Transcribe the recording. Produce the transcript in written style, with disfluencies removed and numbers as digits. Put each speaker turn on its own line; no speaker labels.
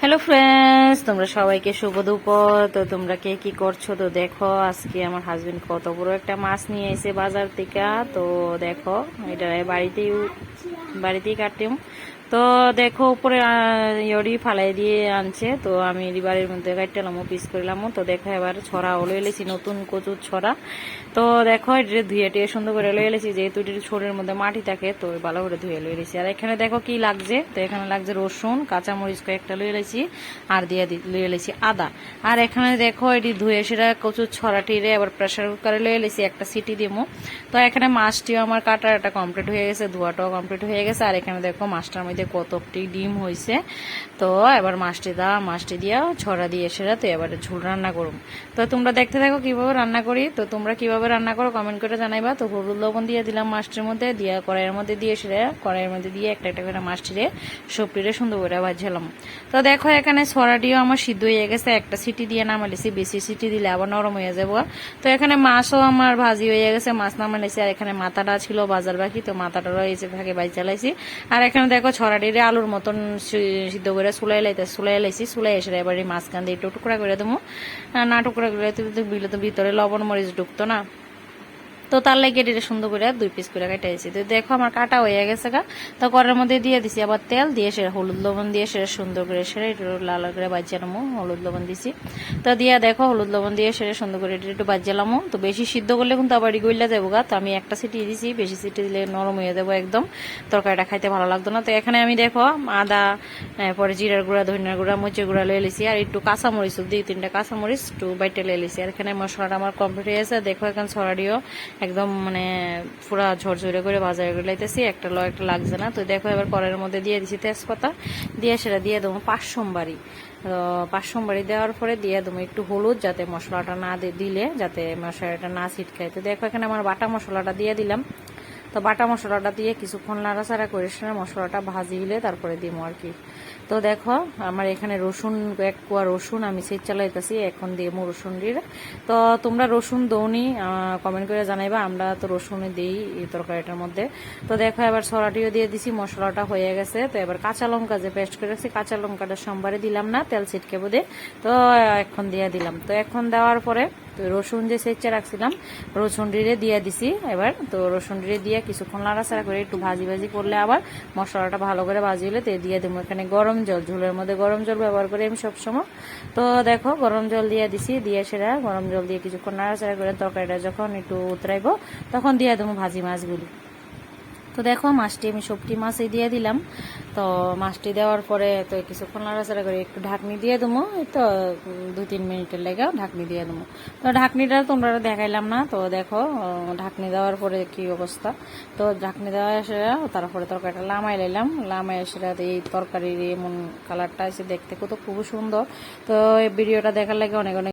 Hello friends, তোমরা সবাইকে শুভ দুপুর। তো তোমরা কে কি করছো? তো দেখো আজকে আমার হাজবেন্ড কত বড় একটা মাছ নিয়ে এসে বাজার থেকে। তো দেখো এটা বাড়িতেই কাটিম। তো দেখো উপরে ইয়রি ফালাই দিয়ে আনছে, তো আমি বাড়ির মধ্যে কাটলাম পিস করলাম। তো দেখো এবার ছড়া ওলে এলেছি, নতুন কচুর ছড়া। তো দেখো এটা ধুয়ে টিয়ে সুন্দর করে লয়ে এলেছি, যেহেতু এটির ছোটের মধ্যে মাটি থাকে তো ভালো করে ধুয়ে লয়ে এলেছি। আর এখানে দেখো কি লাগছে, তো এখানে লাগছে রসুন, কাঁচামরিচ কয়েকটা লয়ে এলেছি, আর দিয়ে লয়ে এলেছি আদা। আর এখানে দেখো এটি ধুয়ে সেটা কচুর ছড়াটিরে আবার প্রেশার কুকারে লয়ে এলেছি, একটা সিটি দিমু। তো এখানে মাছটিও আমার কাটাটা কমপ্লিট হয়ে গেছে, ধোয়াটাও কমপ্লিট হয়ে গেছে। আর এখানে দেখো মাছটার মধ্যে কতটি ডিম হয়েছে। তো এবার মাছটি দিয়া ছড়া দিয়ে সেটা তো এবার ঝোল রান্না করুম। তো তোমরা দেখতে থাকো কিভাবে রান্না করি। তো তোমরা কিভাবে রান্না করো কমেন্ট করে জানাইবা। তো হলুদ লবণ দিয়ে দিলাম মাছটির মধ্যে, দিয়া কড়াইয়ের মধ্যে দিয়ে সেটা কড়াইয়ের মধ্যে দিয়ে একটা একটা করে মাছটিরে সবটিরে সুন্দর করে ভাজলাম। তো দেখো এখানে ছড়াটিও আমার সিদ্ধ হয়ে গেছে, একটা সিটি দিয়ে নামাইছি, বেশি সিটি দিলে আবার নরম হয়ে যাবো। তো এখানে মাছও আমার ভাজি হয়ে গেছে, মাছ নামাইছি। আর এখানে মাথাটা ছিল বাজার বাকি, তো মাথাটারও এই যে ভাগে ভাজি চালাইছি। আর এখানে দেখো ছড়াটিরে আলুর মতন সিদ্ধ করে চুলাই লাইছি, চুলাই এসে এবার মাঝখান দিয়ে একটু টুকরা করে দেবো। না টুকরা করে দিলে তো ভিতরে লবণ মরিচ ঢুকতো না, তো তার লাগে এটা সুন্দর করে 2 পিস করে কাটাইছি। তো দেখো আমার কাটা হয়ে গেছে গা। তো কড়াইয়ের মধ্যে দিয়ে দিছি আবার তেল দিয়ে, সেটা হলুদ লবণ দিয়ে সেটা সুন্দর করে সেটা একটু লাল করে বাজিয়ালামো, হলুদ লবণ দিছি। তো দিয়া দেখো হলুদ লবণ দিয়ে সেটা সুন্দর করে একটু বাজিয়ালামো। তো বেশি সিদ্ধ করলে কিন্তু আবার গইলা যাবো গা, তো আমি একটা সিটি দিছি, বেশি সিটি দিলে নরম হয়ে যাবো একদম, তরকারিটা খাইতে ভালো লাগতো না। তো এখানে আমি দেখো আদা, পরে জিরার গুঁড়া, ধনিয়ার গুঁড়া, মরিচের গুঁড়া লয়ে লিছি, আর একটু কাঁচামরিচ 2-3টা কাঁচামরিচ একটু বাইটে লয়ে লিছি। আর এখানে মশলাটা আমার কমপ্লিট হয়ে গেছে। দেখো এখন ছড়াটিও একদম মানে পুরা ঝরঝরে করে বাজার করে লাইতেছি, একটা লাগছে না। তো দেখো এবার কড়াইয়ের মধ্যে দিয়ে দিছি তেজপাতা, দিয়ে সেটা দিয়ে দেবো 5 সোমবারি। তো 5 সোমবারি দেওয়ার পরে দিয়ে দেবো একটু হলুদ, যাতে মশলাটা না দিলে যাতে মশলাটা না ছিটকায়। তো দেখো এখানে আমার বাটা মশলাটা দিয়ে দিলাম। তো বাটা মশলাটা দিয়ে কিছুক্ষণ নাড়াচাড়া করে মশলাটা ভাজিলে তারপরে দিব আর কি। তো দেখো আমার এখানে রসুন, 1 কোয়া রসুন আমি সেচ চালাইতেছি, এখন দিয়ে রসুন দিয়ে। তো তোমরা রসুন দৌনি কমেন্ট করে জানাইবা, আমরা তো রসুন দিই এই তরকারিটার মধ্যে। তো দেখো এবার ছড়াটিও দিয়ে দিছি, মশলাটা হয়ে গেছে। তো এবার কাঁচা লঙ্কা যে পেস্ট করে রাখছি, কাঁচা লঙ্কাটা সোমবারে দিলাম না, তেল ছিটকে বোধে, তো এখন দিয়ে দিলাম। তো এখন দেওয়ার পরে তো রসুন যে সেচে রাখছিলাম রসুন ডিরে দিয়ে দিছি এবার। তো রসুন ডিরে দিয়ে কিছুক্ষণ নাড়াচাড়া করে একটু ভাজি করলে আবার মশলাটা ভালো করে ভাজিলে তো দিয়ে দেবো এখানে গরম জল, ঝোলের মধ্যে গরম জল ব্যবহার করি আমি সবসময়। তো দেখো গরম জল দিয়ে দিছি, দিয়ে সেটা গরম জল দিয়ে কিছুক্ষণ নাড়াচাড়া করে তরকারিটা যখন একটু উতরাইবো তখন দিয়ে দেবো ভাজি মাছগুলি। তো দেখো মাছটি আমি সবটি মাছই দিয়ে দিলাম। তো মাছটি দেওয়ার পরে তো কিছুক্ষণ নাড়াচাড়া করে একটু ঢাকনি দিয়ে দেবো, এই তো 2-3 মিনিটের লেগে ঢাকনি দিয়ে দেবো। তো ঢাকনিটা তোমরা দেখাইলাম না। তো দেখো ঢাকনি দেওয়ার পরে কি অবস্থা। তো ঢাকনি দেওয়া এসে তারপরে তরকারিটা লামাই সেটা এই তরকারির এমন কালারটা এসে দেখতে কত খুব সুন্দর। তো এই ভিডিওটা দেখার লাগে অনেক অনেক